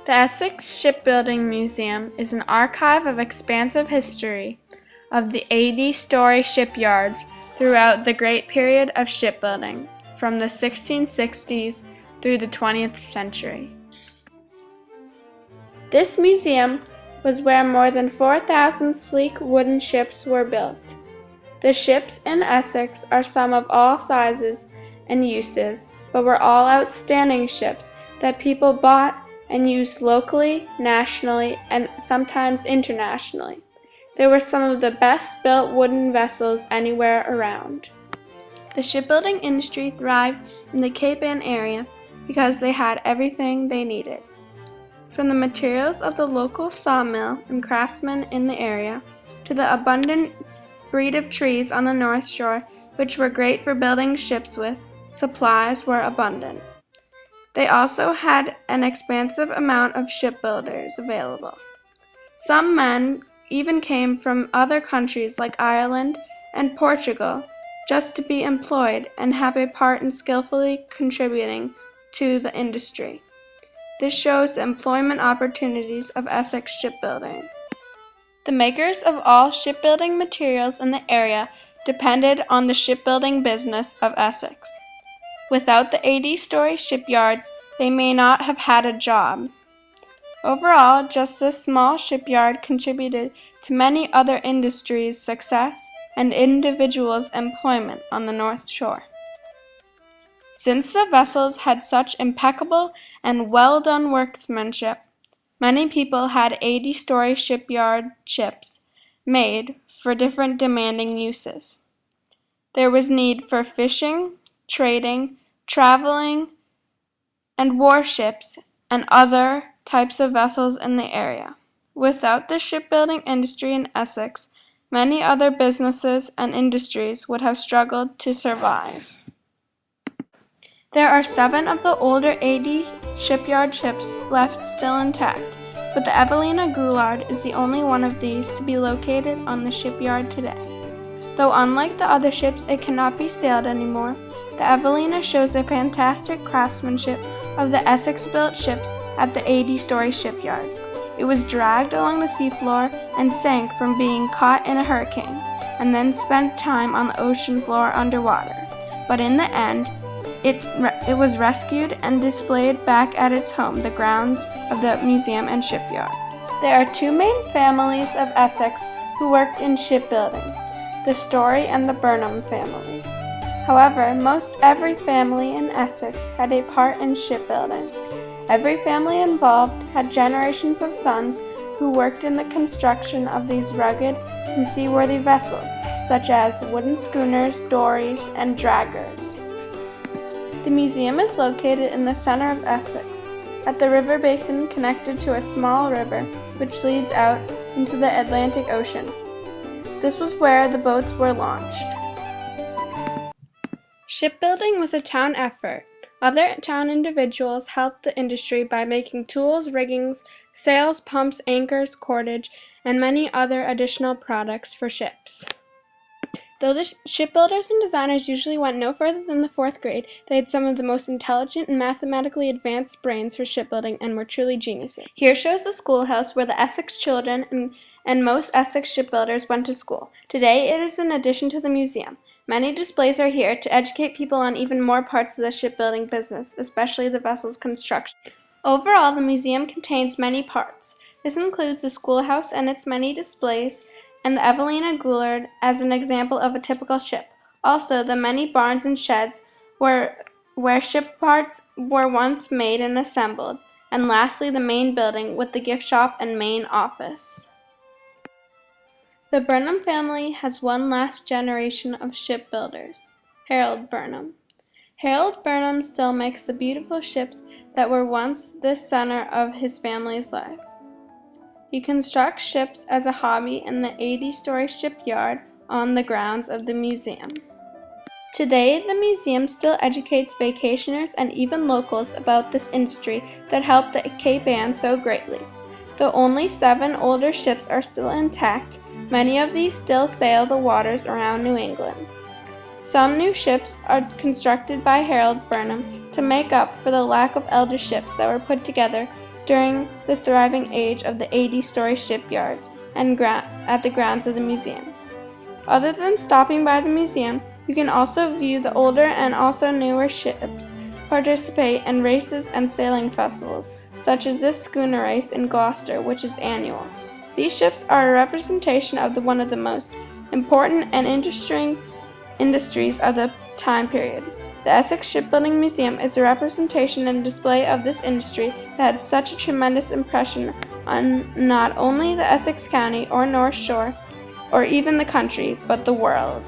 The Essex Shipbuilding Museum is an archive of expansive history of the 80-story shipyards throughout the great period of shipbuilding, from the 1660s through the 20th century. This museum was where more than 4,000 sleek wooden ships were built. The ships in Essex are some of all sizes and uses, but were all outstanding ships that people bought and used locally, nationally, and sometimes internationally. They were some of the best built wooden vessels anywhere around. The shipbuilding industry thrived in the Cape Ann area because they had everything they needed. From the materials of the local sawmill and craftsmen in the area, to the abundant breed of trees on the North Shore, which were great for building ships with, supplies were abundant. They also had an expansive amount of shipbuilders available. Some men even came from other countries like Ireland and Portugal just to be employed and have a part in skillfully contributing to the industry. This shows the employment opportunities of Essex shipbuilding. The makers of all shipbuilding materials in the area depended on the shipbuilding business of Essex. Without the 80-story shipyards, they may not have had a job. Overall, just this small shipyard contributed to many other industries' success and individuals' employment on the North Shore. Since the vessels had such impeccable and well-done workmanship, many people had 80-story shipyard ships made for different demanding uses. There was need for fishing, trading, traveling, and warships and other types of vessels in the area. Without the shipbuilding industry in Essex, many other businesses and industries would have struggled to survive. There are 7 of the older 80 shipyard ships left still intact, but the Evelina Goulard is the only one of these to be located on the shipyard today. Though unlike the other ships, it cannot be sailed anymore, the Evelina shows a fantastic craftsmanship of the Essex-built ships at the 80-story shipyard. It was dragged along the seafloor and sank from being caught in a hurricane, and then spent time on the ocean floor underwater. But in the end, it was rescued and displayed back at its home, the grounds of the museum and shipyard. There are 2 main families of Essex who worked in shipbuilding, the Story and the Burnham families. However, most every family in Essex had a part in shipbuilding. Every family involved had generations of sons who worked in the construction of these rugged and seaworthy vessels, such as wooden schooners, dories, and draggers. The museum is located in the center of Essex, at the river basin connected to a small river which leads out into the Atlantic Ocean. This was where the boats were launched. Shipbuilding was a town effort. Other town individuals helped the industry by making tools, riggings, sails, pumps, anchors, cordage, and many other additional products for ships. Though the shipbuilders and designers usually went no further than the 4th grade, they had some of the most intelligent and mathematically advanced brains for shipbuilding and were truly geniuses. Here shows the schoolhouse where the Essex children and most Essex shipbuilders went to school. Today it is an addition to the museum. Many displays are here to educate people on even more parts of the shipbuilding business, especially the vessel's construction. Overall, the museum contains many parts. This includes the schoolhouse and its many displays, and the Evelina Goulard as an example of a typical ship. Also, the many barns and sheds where ship parts were once made and assembled. And lastly, the main building with the gift shop and main office. The Burnham family has one last generation of shipbuilders, Harold Burnham. Harold Burnham still makes the beautiful ships that were once the center of his family's life. He constructs ships as a hobby in the 80-story shipyard on the grounds of the museum. Today, the museum still educates vacationers and even locals about this industry that helped the Cape Ann so greatly. Though only 7 older ships are still intact, many of these still sail the waters around New England. Some new ships are constructed by Harold Burnham to make up for the lack of elder ships that were put together during the thriving age of the 80-story shipyards and at the grounds of the museum. Other than stopping by the museum, you can also view the older and also newer ships, participate in races and sailing festivals, such as this schooner race in Gloucester, which is annual. These ships are a representation of one of the most important and interesting industries of the time period. The Essex Shipbuilding Museum is a representation and display of this industry that had such a tremendous impression on not only the Essex County or North Shore, or even the country, but the world.